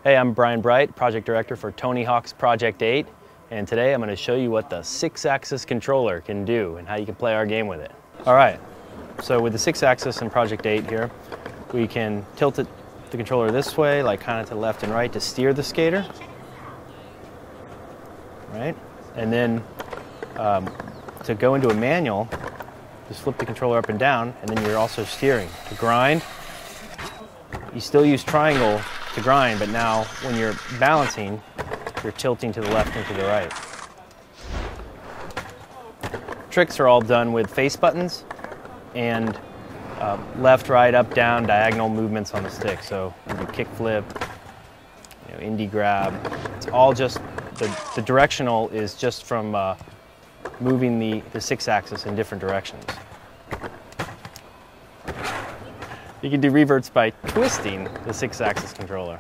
Hey, I'm Brian Bright, Project Director for Tony Hawk's Project 8, and today I'm going to show you what the 6-axis controller can do and how you can play our game with it. Alright, so with the 6-axis in Project 8 here, we can tilt the controller this way, like kind of to left and right to steer the skater. Right? And then to go into a manual, just flip the controller up and down, and then you're also steering. To grind, you still use triangle to grind, but now when you're balancing, you're tilting to the left and to the right. Tricks are all done with face buttons and left, right, up, down, diagonal movements on the stick. So you do kick flip, indie grab. It's all just, the directional is just from moving the 6-axis in different directions. You can do reverts by twisting the 6-axis controller.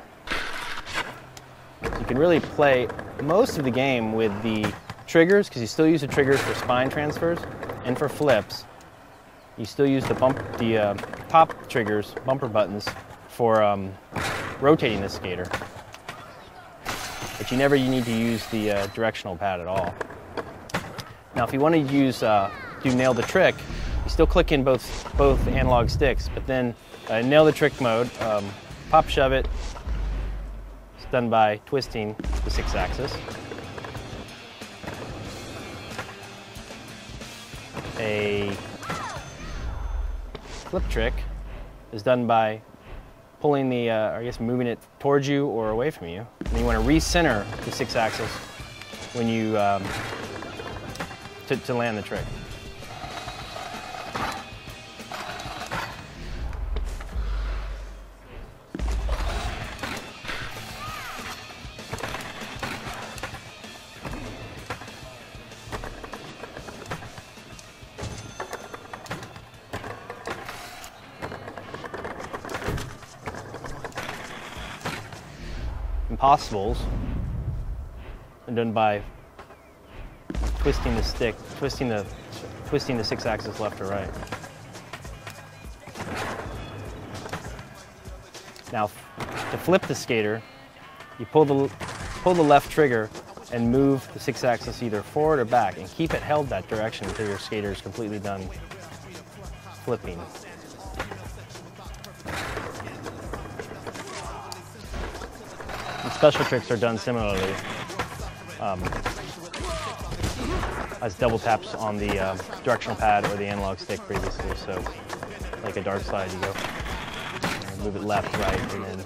You can really play most of the game with the triggers, because you still use the triggers for spine transfers and for flips. You still use the top triggers, bumper buttons, for rotating the skater. But you never need to use the directional pad at all. Now, if you want to use do nail the trick, you still click in both analog sticks, but then nail the trick mode, pop shove it. It's done by twisting the 6-axis. A flip trick is done by pulling the, I guess moving it towards you or away from you. And you want to recenter the 6-axis when you, to land the trick. Impossibles are done by twisting the stick, twisting the 6-axis left or right. Now, to flip the skater, you pull the left trigger and move the 6-axis either forward or back, and keep it held that direction until your skater is completely done flipping. Special tricks are done similarly, as double taps on the directional pad or the analog stick previously. So, like a dark slide, you go move it left, right, and then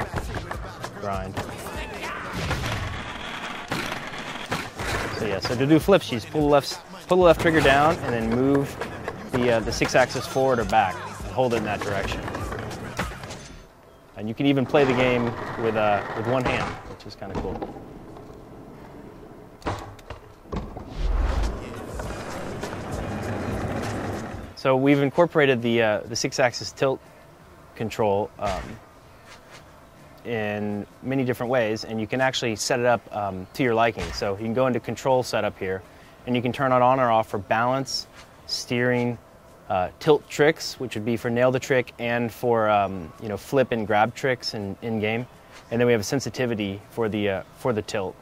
grind. So yeah, so to do flips, you just pull the left trigger down and then move the 6-axis forward or back and hold it in that direction. And you can even play the game with one hand, which is kind of cool. So we've incorporated the 6-axis tilt control in many different ways, and you can actually set it up to your liking. So you can go into control setup here, and you can turn it on or off for balance, steering, tilt tricks, which would be for nail the trick and for flip and grab tricks in game, and then we have a sensitivity for the tilt,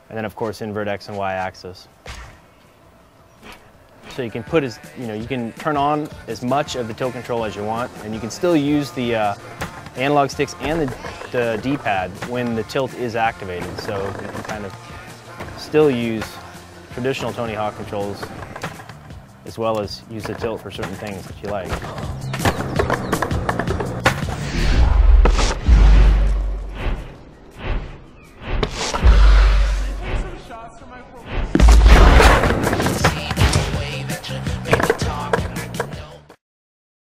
and then of course invert X and Y axis. So you can you can turn on as much of the tilt control as you want, and you can still use the analog sticks and the D-pad when the tilt is activated. So you can kind of still use traditional Tony Hawk controls, as well as use the tilt for certain things that you like.